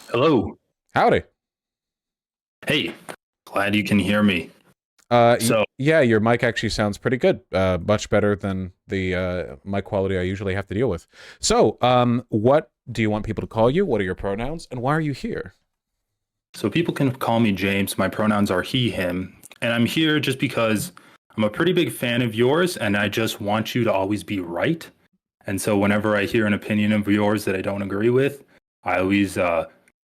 Hello. Howdy. Hey, glad you can hear me. So, Yeah, your mic actually sounds pretty good. Much better than the mic quality I usually have to deal with. So, what do you want people to call you? What are your pronouns? And why are you here? so people can call me James. My pronouns are he, him, and I'm here just because I'm a pretty big fan of yours, and I just want you to always be right. And so, whenever I hear an opinion of yours that I don't agree with, I always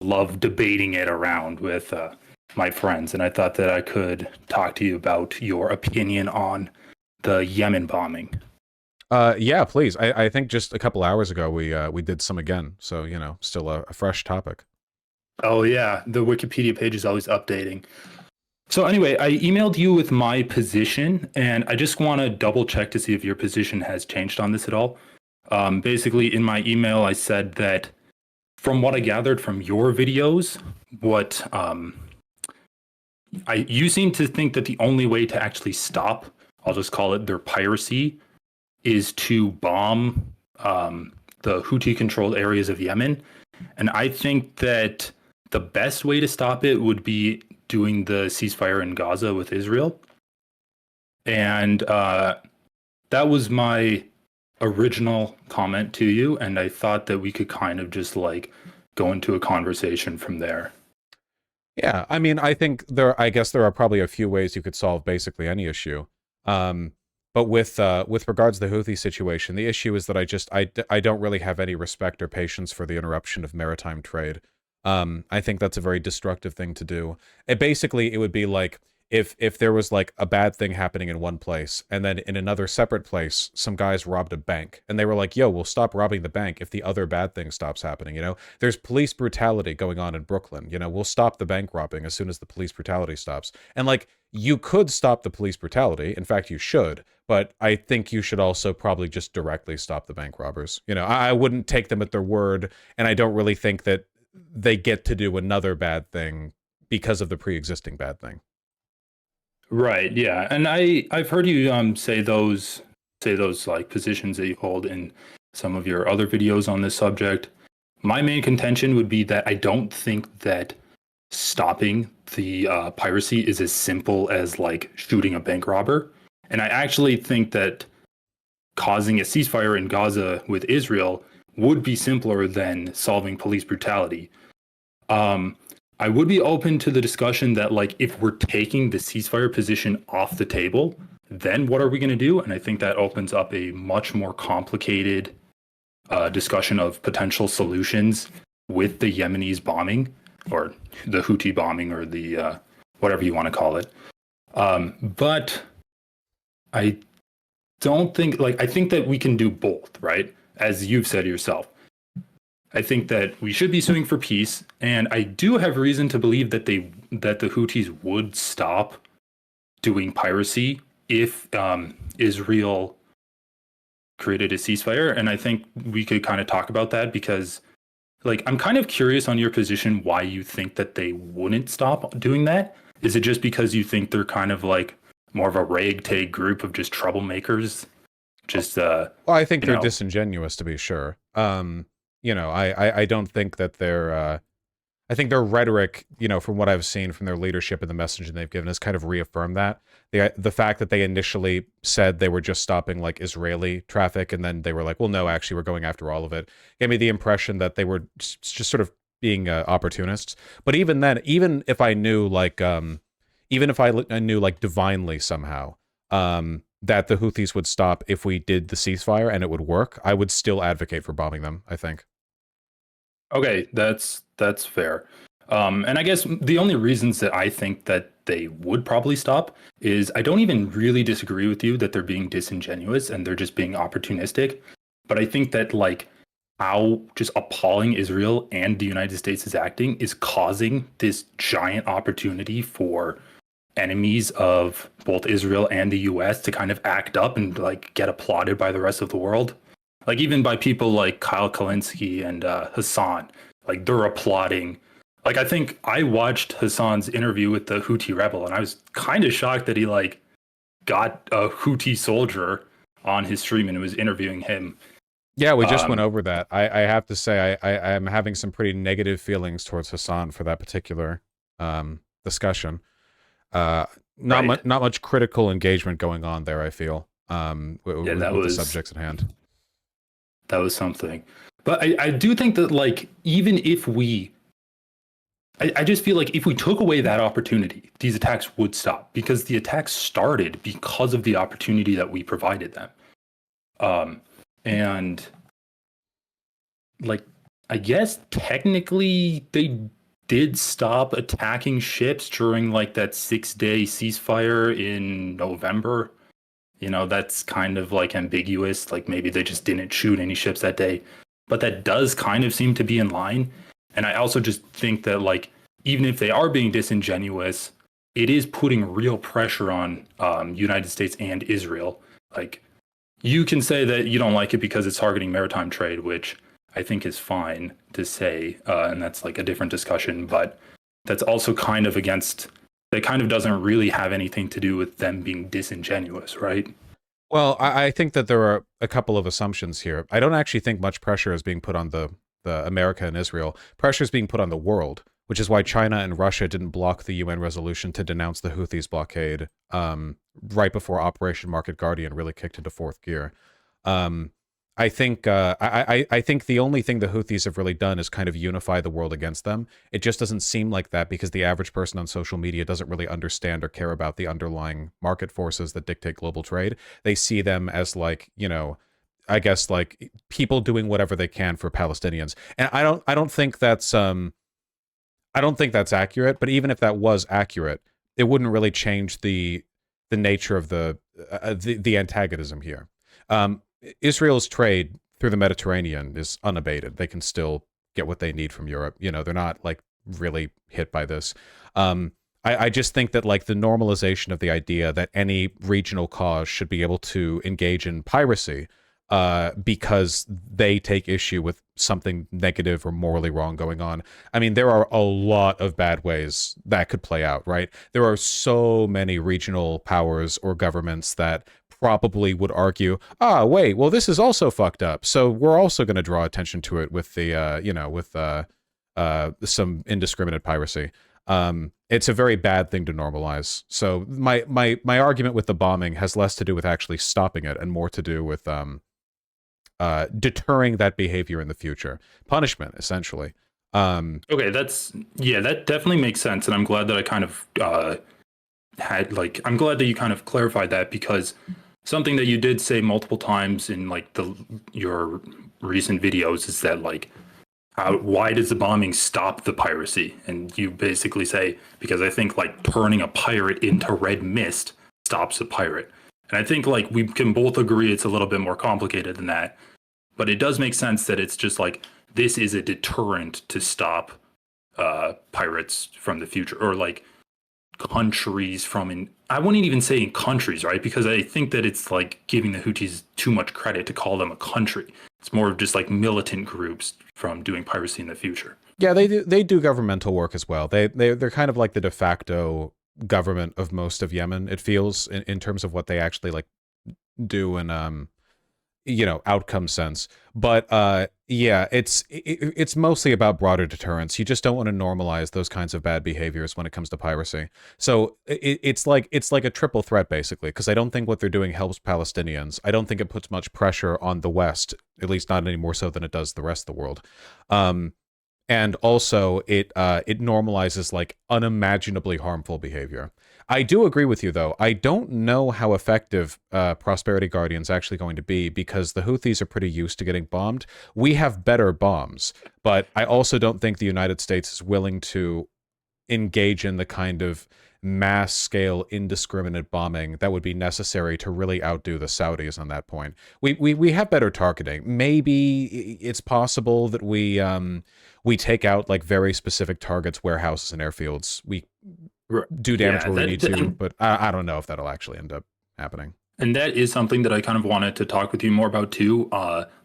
love debating it around with my friends. And I thought that I could talk to you about your opinion on the Yemen bombing. Yeah, please. I think just a couple hours ago we did some again, so you know, still a fresh topic. Oh yeah, the Wikipedia page is always updating. So anyway, I emailed you with my position, and I just want to double check to see if your position has changed on this at all. Basically, in my email, I said that from what I gathered from your videos, what you seem to think that the only way to actually stop, I'll just call it their piracy, is to bomb the Houthi-controlled areas of Yemen. And I think that the best way to stop it would be doing the ceasefire in Gaza with Israel. And that was my original comment to you. And I thought that we could kind of just like go into a conversation from there. Yeah, I mean, I guess there are probably a few ways you could solve basically any issue. Um, but with regards to the Houthi situation, the issue is that I don't really have any respect or patience for the interruption of maritime trade. I think that's a very destructive thing to do. It would be like if there was like a bad thing happening in one place and then in another separate place some guys robbed a bank and they were like, yo, we'll stop robbing the bank if the other bad thing stops happening, you know? There's police brutality going on in Brooklyn, you know, we'll stop the bank robbing as soon as the police brutality stops. And like, you could stop the police brutality, in fact you should, but I think you should also probably just directly stop the bank robbers. You know, I wouldn't take them at their word, and I don't really think that they get to do another bad thing because of the pre-existing bad thing. Right. Yeah. And I've heard you say those like positions that you hold in some of your other videos on this subject. My main contention would be that I don't think that stopping the piracy is as simple as like shooting a bank robber. And I actually think that causing a ceasefire in Gaza with Israel would be simpler than solving police brutality. Um, I would be open to the discussion that, like, if we're taking the ceasefire position off the table, then what are we going to do? And I think that opens up a much more complicated discussion of potential solutions with the Yemenis bombing or the Houthi bombing or the whatever you want to call it. But I don't think, like, I think that we can do both, right? As you've said yourself. I think that we should be suing for peace, and I do have reason to believe that the Houthis would stop doing piracy if Israel created a ceasefire. And I think we could kind of talk about that because, like, I'm kind of curious on your position why you think that they wouldn't stop doing that. Is it just because you think they're kind of like more of a ragtag group of just troublemakers? Just Well, I think you they're know, disingenuous, to be sure. You know, I don't think that I think their rhetoric, you know, from what I've seen from their leadership and the messaging they've given, has kind of reaffirmed that. The fact that they initially said they were just stopping like Israeli traffic, and then they were like, well, no, actually, we're going after all of it, gave me the impression that they were just sort of being opportunists. But even then, even if I knew like, even if I knew like divinely somehow, that the Houthis would stop if we did the ceasefire and it would work, I would still advocate for bombing them, I think. okay, that's fair. And I guess the only reasons that I think that they would probably stop is I don't even really disagree with you that they're being disingenuous and they're just being opportunistic. But I think that like how just appalling Israel and the United States is acting is causing this giant opportunity for enemies of both Israel and the US to kind of act up and like get applauded by the rest of the world. Like even by people like Kyle Kalinske and Hassan, like they're applauding. Like I think I watched Hassan's interview with the Houthi rebel, and I was kind of shocked that he like got a Houthi soldier on his stream and was interviewing him. Yeah, we just went over that. I have to say I am having some pretty negative feelings towards Hassan for that particular discussion. Not much critical engagement going on there, I feel. With the subjects at hand. That was something. But I do think that, like, even if I just feel like if we took away that opportunity, these attacks would stop, because the attacks started because of the opportunity that we provided them. And like, I guess technically they did stop attacking ships during like that 6-day ceasefire in November. That's kind of like ambiguous. Like, maybe they just didn't shoot any ships that day, but that does kind of seem to be in line. And I also just think that, like, even if they are being disingenuous, it is putting real pressure on United States and Israel. Like, you can say that you don't like it because it's targeting maritime trade, which I think is fine to say, and that's like a different discussion. But that's also kind of against. That kind of doesn't really have anything to do with them being disingenuous, right? Well, I think that there are a couple of assumptions here. I don't actually think much pressure is being put on the America and Israel. Pressure is being put on the world, which is why China and Russia didn't block the UN resolution to denounce the Houthis' blockade right before Operation Market Guardian really kicked into fourth gear. I think I think the only thing the Houthis have really done is kind of unify the world against them. It just doesn't seem like that because the average person on social media doesn't really understand or care about the underlying market forces that dictate global trade. They see them as, like, I guess, like, people doing whatever they can for Palestinians. And I don't think that's accurate, but even if that was accurate, it wouldn't really change the nature of the antagonism here. Israel's trade through the Mediterranean is unabated. They can still get what they need from Europe. They're not, like, really hit by this. I just think that, like, the normalization of the idea that any regional cause should be able to engage in piracy because they take issue with something negative or morally wrong going on. I mean, there are a lot of bad ways that could play out, right? There are so many regional powers or governments that probably would argue, wait, well, this is also fucked up, so we're also going to draw attention to it with the some indiscriminate piracy. It's a very bad thing to normalize. So my argument with the bombing has less to do with actually stopping it and more to do with deterring that behavior in the future. Punishment, essentially. Okay, that definitely makes sense, and I'm glad that I kind of I'm glad that you kind of clarified that, because something that you did say multiple times in, like, your recent videos is that, like, why does the bombing stop the piracy? And you basically say, because I think, like, turning a pirate into red mist stops a pirate. And I think, like, we can both agree it's a little bit more complicated than that. But it does make sense that it's just like, this is a deterrent to stop pirates from the future, or, like, countries from I wouldn't even say in countries, right? Because I think that it's, like, giving the Houthis too much credit to call them a country. It's more of just, like, militant groups from doing piracy in the future. Yeah, they do governmental work as well. They're kind of like the de facto government of most of Yemen, it feels, in terms of what they actually, like, do in outcome sense. But yeah, it's mostly about broader deterrence. You just don't want to normalize those kinds of bad behaviors when it comes to piracy. So it's like a triple threat, basically, because I don't think what they're doing helps Palestinians. I don't think it puts much pressure on the West, at least not any more so than it does the rest of the world. And also it normalizes, like, unimaginably harmful behavior. I do agree with you, though. I don't know how effective Prosperity Guardian's actually going to be, because the Houthis are pretty used to getting bombed. We have better bombs, but I also don't think the United States is willing to engage in the kind of mass-scale, indiscriminate bombing that would be necessary to really outdo the Saudis on that point. We have better targeting. Maybe it's possible that we take out, like, very specific targets, warehouses, and airfields. We do damage where we need to, but I don't know if that'll actually end up happening. And that is something that I kind of wanted to talk with you more about too.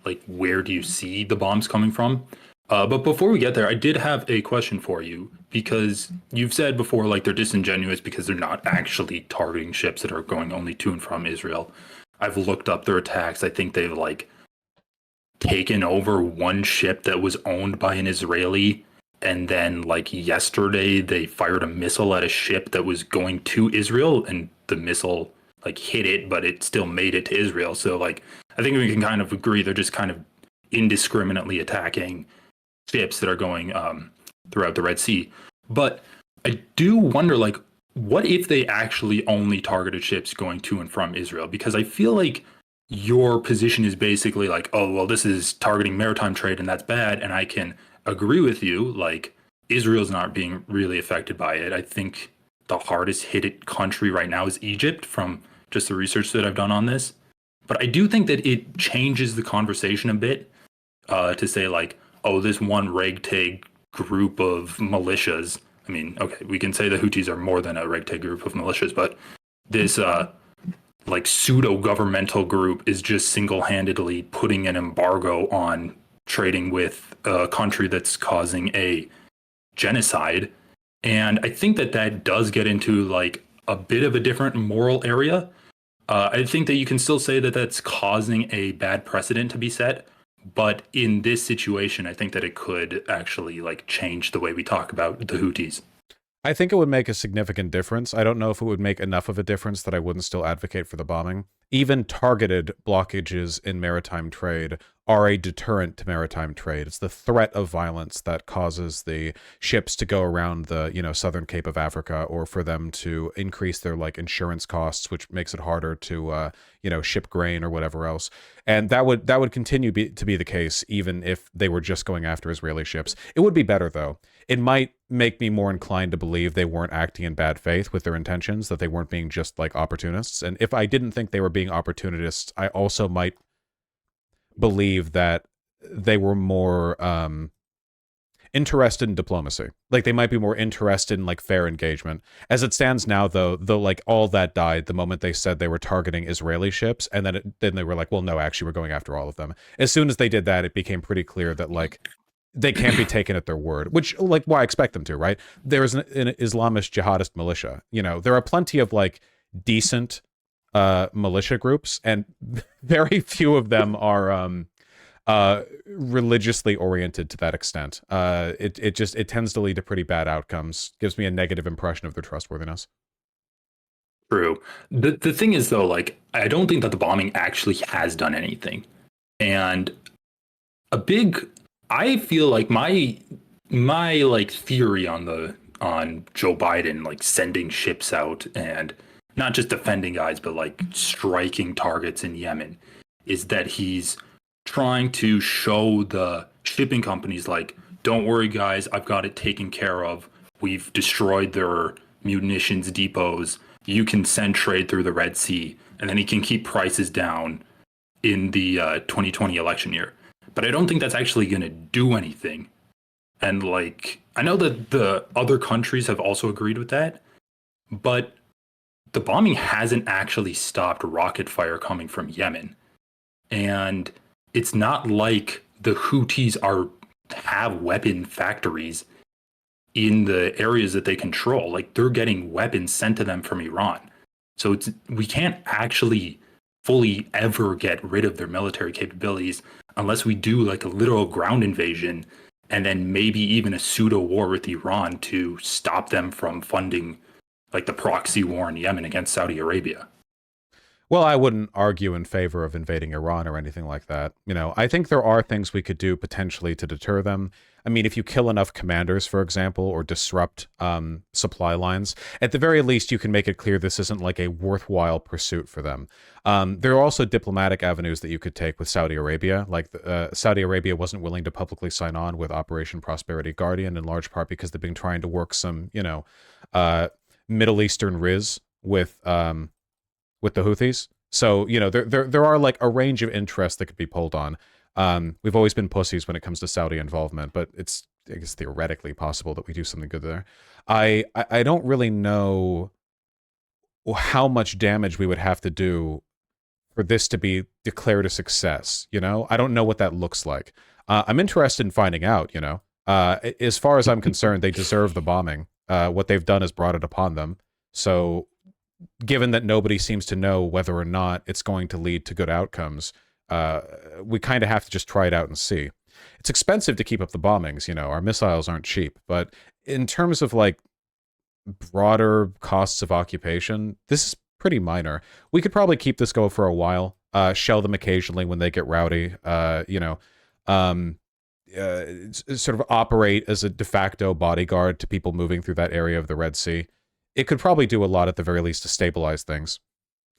Like, where do you see the bombs coming from? But before we get there, I did have a question for you because you've said before, like they're disingenuous because they're not actually targeting ships that are going only to and from Israel. I've looked up their attacks. I think they've like taken over one ship that was owned by an Israeli, and then like yesterday they fired a missile at a ship that was going to Israel, and the missile like hit it, but it still made it to Israel. So like I think we can kind of agree they're just kind of indiscriminately attacking ships that are going throughout the Red Sea. But I do wonder, like, what if they actually only targeted ships going to and from Israel? Because I feel like your position is basically like, oh, well, this is targeting maritime trade and that's bad. And I can agree with you. Like, Israel's not being really affected by it. I think the hardest hit country right now is Egypt from just the research that I've done on this. But I do think that it changes the conversation a bit to say like, oh, this one ragtag group of militias. I mean, okay, we can say the Houthis are more than a ragtag group of militias, but this like pseudo governmental group is just single handedly putting an embargo on trading with a country that's causing a genocide. And I think that that does get into like a bit of a different moral area. I think that you can still say that that's causing a bad precedent to be set, but in this situation, I think that it could actually like change the way we talk about the Houthis. I think it would make a significant difference. I don't know if it would make enough of a difference that I wouldn't still advocate for the bombing. Even targeted blockages in maritime trade are a deterrent to maritime trade. It's the threat of violence that causes the ships to go around the, southern Cape of Africa, or for them to increase their like insurance costs, which makes it harder to ship grain or whatever else. And that would continue to be the case even if they were just going after Israeli ships. It would be better though. It might make me more inclined to believe they weren't acting in bad faith with their intentions, that they weren't being just like opportunists. And if I didn't think they were being opportunists, I also might believe that they were more interested in diplomacy. Like they might be more interested in like fair engagement. As it stands now, though like all that died the moment they said they were targeting Israeli ships, and then they were like, well, no, actually, we're going after all of them. As soon as they did that, it became pretty clear that like they can't be taken at their word, which, like, why expect them to, right? There's an Islamist jihadist militia. There are plenty of, like, decent militia groups, and very few of them are religiously oriented to that extent. It tends to lead to pretty bad outcomes, gives me a negative impression of their trustworthiness. True. The thing is though, like, I don't think that the bombing actually has done anything. And a big I feel like my like theory on Joe Biden like sending ships out and not just defending guys but like striking targets in Yemen is that he's trying to show the shipping companies like, don't worry guys, I've got it taken care of. We've destroyed their munitions depots. You can send trade through the Red Sea, and then he can keep prices down in the 2020 election year. But I don't think that's actually going to do anything. And like, I know that the other countries have also agreed with that, but the bombing hasn't actually stopped rocket fire coming from Yemen. And it's not like the Houthis have weapon factories in the areas that they control. Like they're getting weapons sent to them from Iran. So we can't actually fully ever get rid of their military capabilities unless we do like a literal ground invasion and then maybe even a pseudo war with Iran to stop them from funding like the proxy war in Yemen against Saudi Arabia. Well, I wouldn't argue in favor of invading Iran or anything like that. I think there are things we could do potentially to deter them. I mean, if you kill enough commanders, for example, or disrupt supply lines, at the very least, you can make it clear this isn't like a worthwhile pursuit for them. There are also diplomatic avenues that you could take with Saudi Arabia. Like Saudi Arabia wasn't willing to publicly sign on with Operation Prosperity Guardian, in large part because they've been trying to work some, Middle Eastern riz with the Houthis. So, there are like a range of interests that could be pulled on. We've always been pussies when it comes to Saudi involvement, but it's, I guess, theoretically possible that we do something good there. I don't really know how much damage we would have to do for this to be declared a success. You know, I don't know what that looks like. I'm interested in finding out. You know, as far as I'm concerned, they deserve the bombing. What they've done has brought it upon them. So, given that nobody seems to know whether or not it's going to lead to good outcomes, we kind of have to just try it out and see. It's expensive to keep up the bombings. You know, our missiles aren't cheap, but in terms of like broader costs of occupation, this is pretty minor. We could probably keep this going for a while, shell them occasionally when they get rowdy, you know, um, sort of operate as a de facto bodyguard to people moving through that area of the Red Sea. It could probably do a lot at the very least to stabilize things.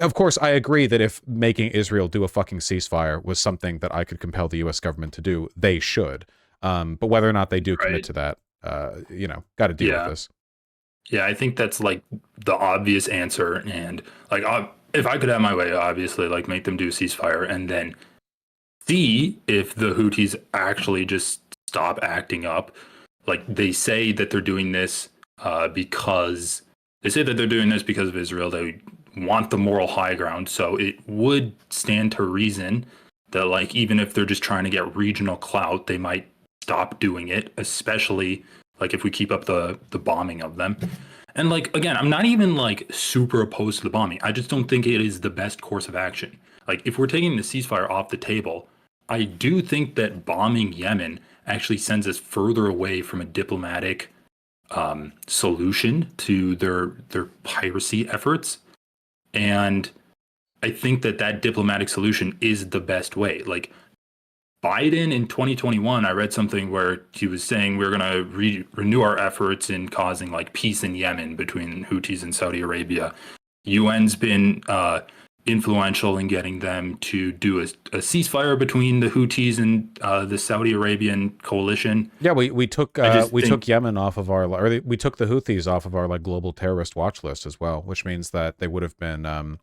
Of course, I agree that if making Israel do a fucking ceasefire was something that I could compel the U.S. government to do, they should. But whether or not they do commit to that, you know, got to deal with this. Yeah, I think that's like the obvious answer. And like, if I could have my way, obviously, like make them do a ceasefire and then see if the Houthis actually just stop acting up. Like they say that they're doing this because they say that they're doing this because of Israel. They want the moral high ground. So it would stand to reason that like even if they're just trying to get regional clout, they might stop doing it, especially like if we keep up the bombing of them. And like again, I'm not even like super opposed to the bombing. I just don't think it is the best course of action. Like if we're taking the ceasefire off the table, I do think that bombing Yemen actually sends us further away from a diplomatic solution to their piracy efforts. And I think that that diplomatic solution is the best way. Like Biden in 2021, I read something where he was saying we're going to renew our efforts in causing like peace in Yemen between Houthis and Saudi Arabia. UN's been influential in getting them to do a ceasefire between the Houthis and the Saudi Arabian coalition. Yeah, we took took Yemen off of our, or we took the Houthis off of our like global terrorist watch list as well, which means that they would have been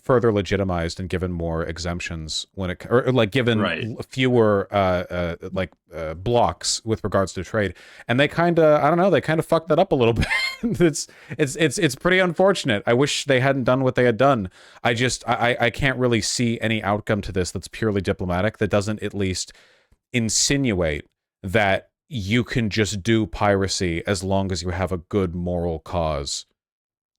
further legitimized and given more exemptions when it, or like given fewer blocks with regards to trade. And they kind of, I don't know, they kind of fucked that up a little bit. it's pretty unfortunate. I wish they hadn't done what they had done. I can't really see any outcome to this that's purely diplomatic, that doesn't at least insinuate that you can just do piracy as long as you have a good moral cause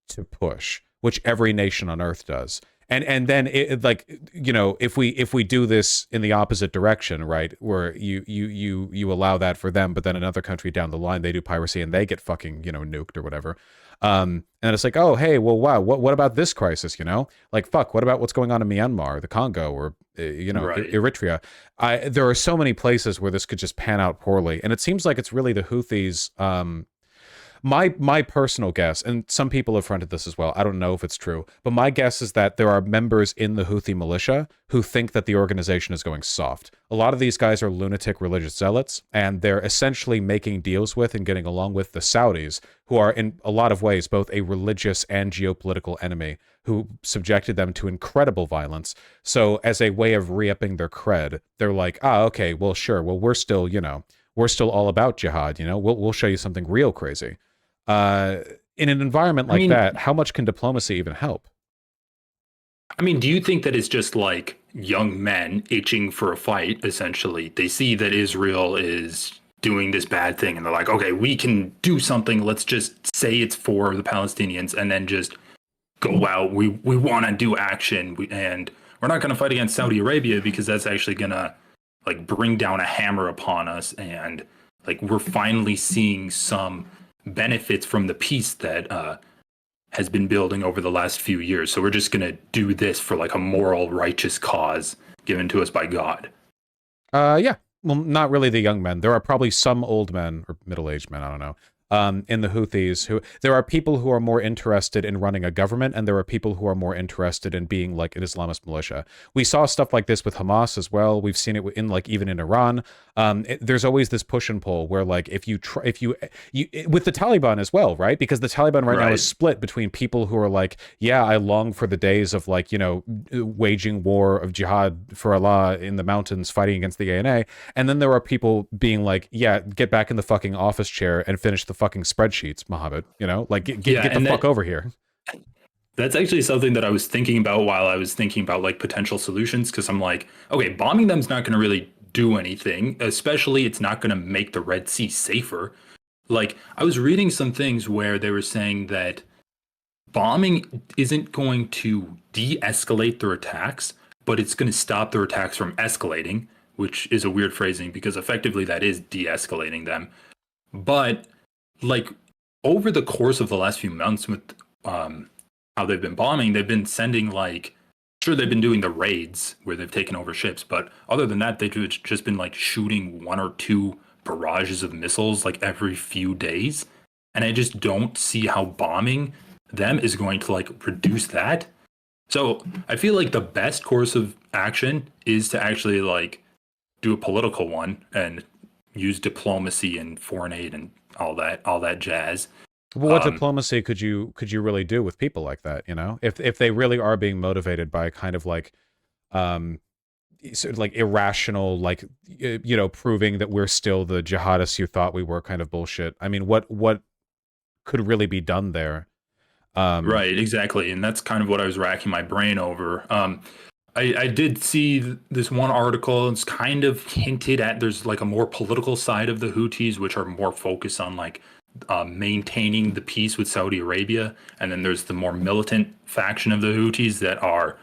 to push, which every nation on earth does. And then it, like, you know, if we do this in the opposite direction, right, where you allow that for them, but then another country down the line, they do piracy and they get fucking, you know, nuked or whatever. And it's like, oh, hey, well, wow, what about this crisis, you know? Like, fuck, what about what's going on in Myanmar, the Congo, or, you know, Eritrea? There are so many places where this could just pan out poorly. And it seems like it's really the Houthis, my personal guess, and some people have fronted this as well, I don't know if it's true, but my guess is that there are members in the Houthi militia who think that the organization is going soft. A lot of these guys are lunatic religious zealots, and they're essentially making deals with and getting along with the Saudis, who are in a lot of ways both a religious and geopolitical enemy, who subjected them to incredible violence. So as a way of re-upping their cred, they're like, okay, well, sure, well, we're still, you know, we're still all about jihad, you know, we'll show you something real crazy. In an environment like that, how much can diplomacy even help? I mean, do you think that it's just like young men itching for a fight, essentially? They see that Israel is doing this bad thing and they're like, okay, we can do something. Let's just say it's for the Palestinians and then just go out. We want to do action. And we're not going to fight against Saudi Arabia because that's actually going to like bring down a hammer upon us. And like we're finally seeing some benefits from the peace that has been building over the last few years. So we're just going to do this for like a moral, righteous cause given to us by God. Yeah. Well, not really the young men. There are probably some old men or middle-aged men, I don't know, in the Houthis who, there are people who are more interested in running a government, and there are people who are more interested in being like an Islamist militia. We saw stuff like this with Hamas as well. We've seen it in like even in Iran. There's always this push and pull where like if you with the Taliban as well, right? Because the Taliban right now is split between people who are like, yeah, I long for the days of like, you know, waging war of jihad for Allah in the mountains fighting against the ANA, and then there are people being like, yeah, get back in the fucking office chair and finish the fucking spreadsheets, Mohammed, you know, like get the fuck over here. That's actually something that I was thinking about while I was thinking about like potential solutions, because I'm like, okay, bombing them's not going to really do anything, especially it's not going to make the Red Sea safer. Like, I was reading some things where they were saying that bombing isn't going to de-escalate their attacks, but it's going to stop their attacks from escalating, which is a weird phrasing because effectively that is de-escalating them. But like over the course of the last few months with um how they've been bombing, they've been sending like sure they've been doing the raids where they've taken over ships, but other than that, they've just been like shooting one or two barrages of missiles like every few days. And I just don't see how bombing them is going to like reduce that. So I feel like the best course of action is to actually like do a political one and use diplomacy and foreign aid and all that jazz. Well, what Um, diplomacy could you really do with people like that? You know, if they really are being motivated by kind of like um sort of like irrational, like you know, proving that we're still the jihadists you thought we were, kind of bullshit. I mean, what could really be done there? Um, right, exactly, and that's kind of what I was racking my brain over. I did see this one article. It's kind of hinted at there's like a more political side of the Houthis, which are more focused on like maintaining the peace with Saudi Arabia, and then there's the more militant faction of the Houthis that are,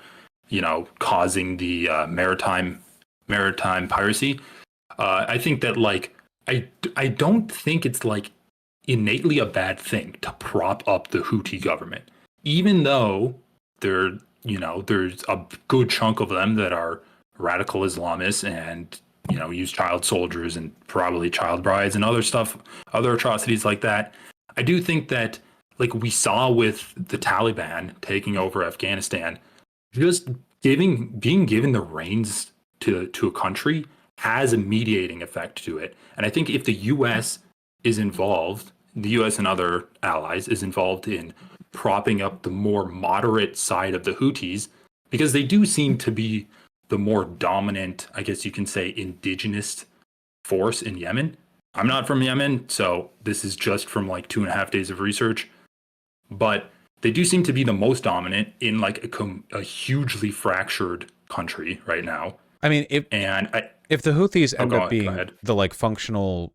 you know, causing the maritime piracy. I think that like I don't think it's like innately a bad thing to prop up the Houthi government, even though they're you know there's a good chunk of them that are radical Islamists and you know use child soldiers and probably child brides and other stuff, other atrocities like that. I do think that like we saw with the Taliban taking over Afghanistan, just being given the reins to a country has a mediating effect to it. And I think if the US is involved, the US and other allies is involved in propping up the more moderate side of the Houthis, because they do seem to be the more dominant, I guess you can say, indigenous force in Yemen. I'm not from Yemen, so this is just from like 2.5 days of research, but they do seem to be the most dominant in like a hugely fractured country right now. I mean, And I, if the Houthis oh, end up go being ahead. the like functional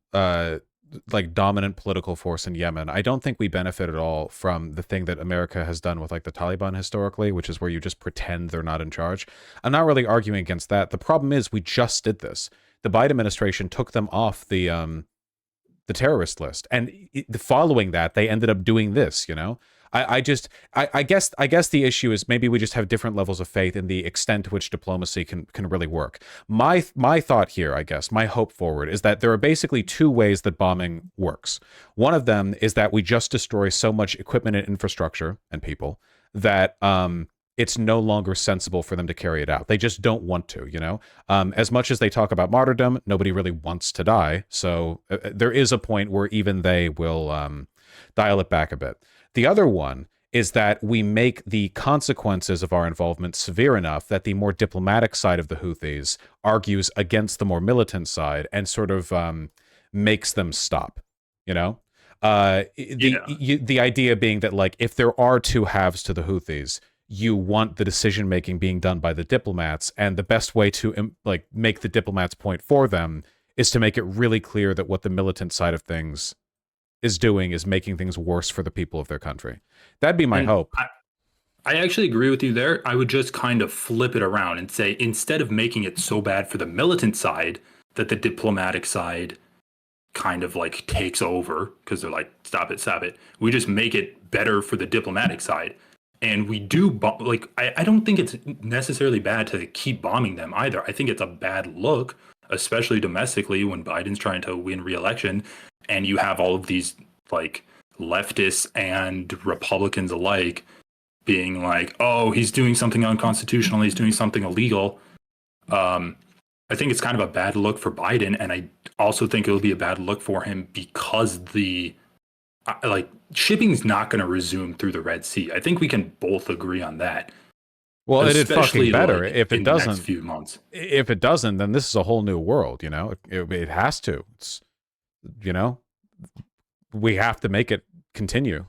like dominant political force in Yemen, I don't think we benefit at all from the thing that America has done with like the Taliban historically, which is where you just pretend they're not in charge. I'm not really arguing against that. The problem is we just did this. The Biden administration took them off the terrorist list, and following that, they ended up doing this. You know, I guess the issue is maybe we just have different levels of faith in the extent to which diplomacy can really work. My thought here, I guess, my hope forward is that there are basically two ways that bombing works. One of them is that we just destroy so much equipment and infrastructure and people that it's no longer sensible for them to carry it out. They just don't want to, you know? As much as they talk about martyrdom, nobody really wants to die. So there is a point where even they will dial it back a bit. The other one is that we make the consequences of our involvement severe enough that the more diplomatic side of the Houthis argues against the more militant side and sort of makes them stop, you know? Yeah. The idea being that like if there are two halves to the Houthis, you want the decision making being done by the diplomats, and the best way to like make the diplomats point for them is to make it really clear that what the militant side of things is doing is making things worse for the people of their country. That'd be my And hope. I actually agree with you there. I would just kind of flip it around and say instead of making it so bad for the militant side that the diplomatic side kind of like takes over because they're like, stop it. We just make it better for the diplomatic side. And we do, like, I don't think it's necessarily bad to keep bombing them either. I think it's a bad look, especially domestically when Biden's trying to win re-election and you have all of these like leftists and Republicans alike being like, oh, he's doing something unconstitutional, he's doing something illegal. Um, I think it's kind of a bad look for Biden, and I also think it'll be a bad look for him because the like shipping's not going to resume through the Red Sea. I think we can both agree on that, Well, it did fucking especially better. like If it in the next doesn't, few months. if it doesn't, then this is a whole new world. You know, it has to. It's, you know, we have to make it continue.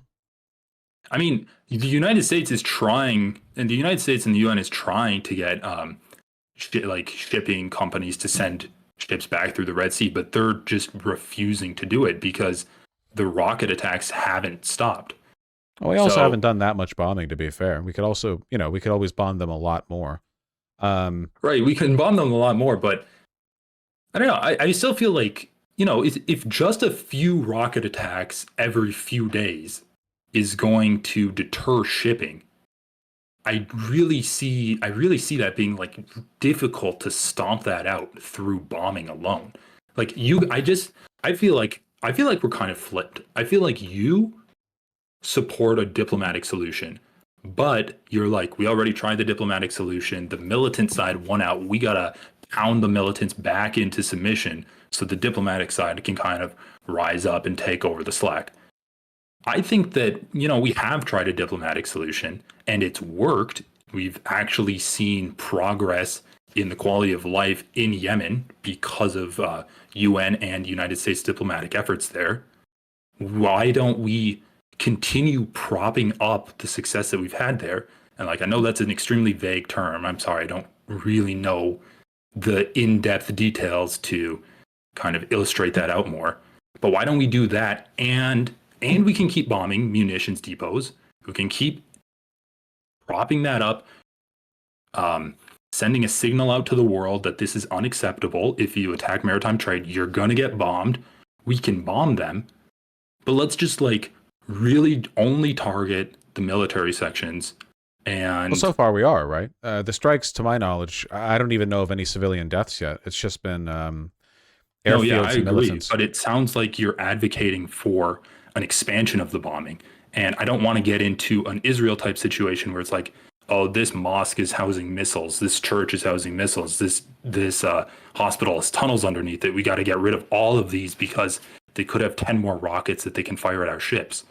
I mean, the United States is trying, and the United States and the UN is trying to get like shipping companies to send ships back through the Red Sea, but they're just refusing to do it because the rocket attacks haven't stopped. Well, we also haven't So, done that much bombing, to be fair. We could also, we could always bomb them a lot more. right, we can bomb them a lot more, but I don't know. I still feel like, if just a few rocket attacks every few days is going to deter shipping, I really see that being like difficult to stomp that out through bombing alone. Like I feel like we're kind of flipped. I feel like you support a diplomatic solution, but you're like, we already tried the diplomatic solution. The militant side won out. We gotta pound the militants back into submission so the diplomatic side can kind of rise up and take over the slack. I think that, we have tried a diplomatic solution and it's worked. We've actually seen progress in the quality of life in Yemen because of UN and United States diplomatic efforts there. Why don't we continue propping up the success that we've had there? And like, I know that's an extremely vague term. I'm sorry, I don't really know the in depth details to kind of illustrate that out more. But why don't we do that? And we can keep bombing munitions depots. We can keep propping that up, um, sending a signal out to the world that this is unacceptable. If you attack maritime trade, you're going to get bombed. We can bomb them, but let's just like really only target the military sections. Well, And so far we are, right? The strikes, to my knowledge, I don't even know of any civilian deaths yet. It's just been no, yeah, I airfields and agree. militants. But it sounds like you're advocating for an expansion of the bombing. And I don't want to get into an Israel type situation where it's like, oh, this mosque is housing missiles, this church is housing missiles, this hospital has tunnels underneath it. We got to get rid of all of these because they could have 10 more rockets that they can fire at our ships.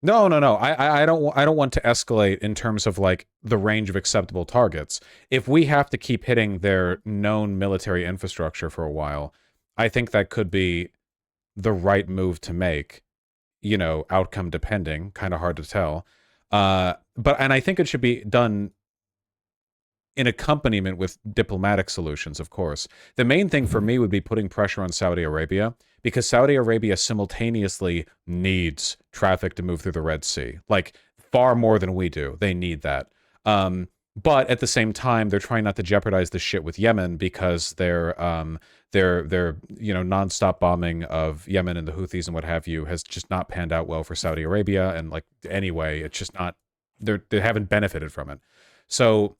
No, no, no. I don't want to escalate in terms of like the range of acceptable targets. If we have to keep hitting their known military infrastructure for a while, I think that could be the right move to make. Outcome depending, kind of hard to tell. And I think it should be done in accompaniment with diplomatic solutions, of course. The main thing for me would be putting pressure on Saudi Arabia because Saudi Arabia simultaneously needs traffic to move through the Red Sea, like far more than we do. They need that. But at the same time, they're trying not to jeopardize the shit with Yemen because their nonstop bombing of Yemen and the Houthis and what have you has just not panned out well for Saudi Arabia. And like anyway, it's just not they haven't benefited from it. So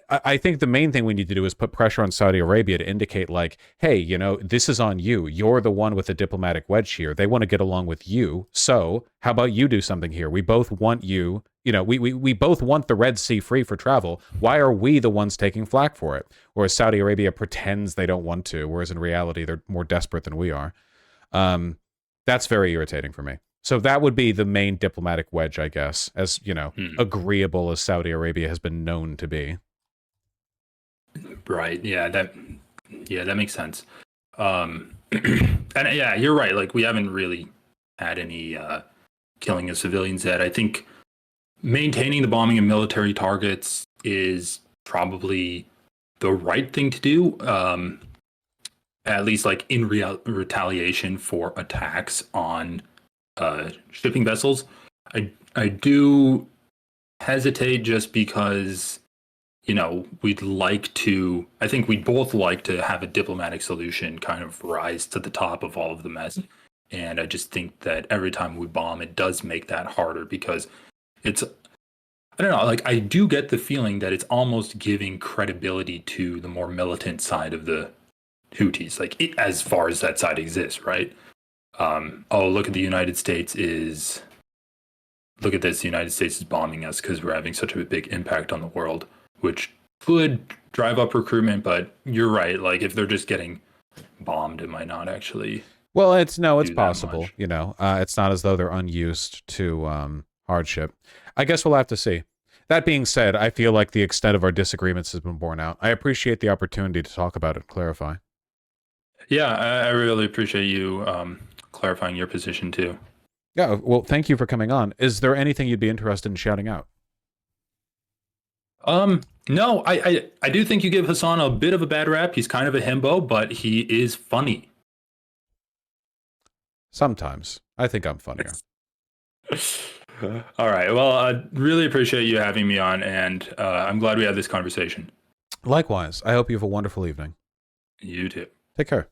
I think the main thing we need to do is put pressure on Saudi Arabia to indicate, like, hey, this is on you. You're the one with the diplomatic wedge here. They want to get along with you. So how about you do something here? We both want you. We both want the Red Sea free for travel. Why are we the ones taking flack for it? Whereas Saudi Arabia pretends they don't want to, whereas in reality, they're more desperate than we are. That's very irritating for me. So that would be the main diplomatic wedge, I guess, as, Hmm. agreeable as Saudi Arabia has been known to be. Right. Yeah, that makes sense. And yeah, you're right. Like we haven't really had any killing of civilians yet. I think maintaining the bombing of military targets is probably the right thing to do. At least like in retaliation for attacks on shipping vessels. I do hesitate just because I think we'd both like to have a diplomatic solution kind of rise to the top of all of the mess. And I just think that every time we bomb, it does make that harder because I don't know, like I do get the feeling that it's almost giving credibility to the more militant side of the Houthis, like as far as that side exists, right? Oh, look at the United States is, look at this, the United States is bombing us because we're having such a big impact on the world, which could drive up recruitment. But you're right. Like if they're just getting bombed, it might not actually Well, it's do that possible. much. It's not as though they're unused to hardship. I guess we'll have to see. That being said, I feel like the extent of our disagreements has been borne out. I appreciate the opportunity to talk about it and clarify. Yeah, I really appreciate you clarifying your position too. Yeah, well, thank you for coming on. Is there anything you'd be interested in shouting out? No, I do think you give Hassan a bit of a bad rap. He's kind of a himbo, but he is funny. Sometimes. I think I'm funnier. All right. Well, I really appreciate you having me on, and I'm glad we had this conversation. Likewise. I hope you have a wonderful evening. You too. Take care.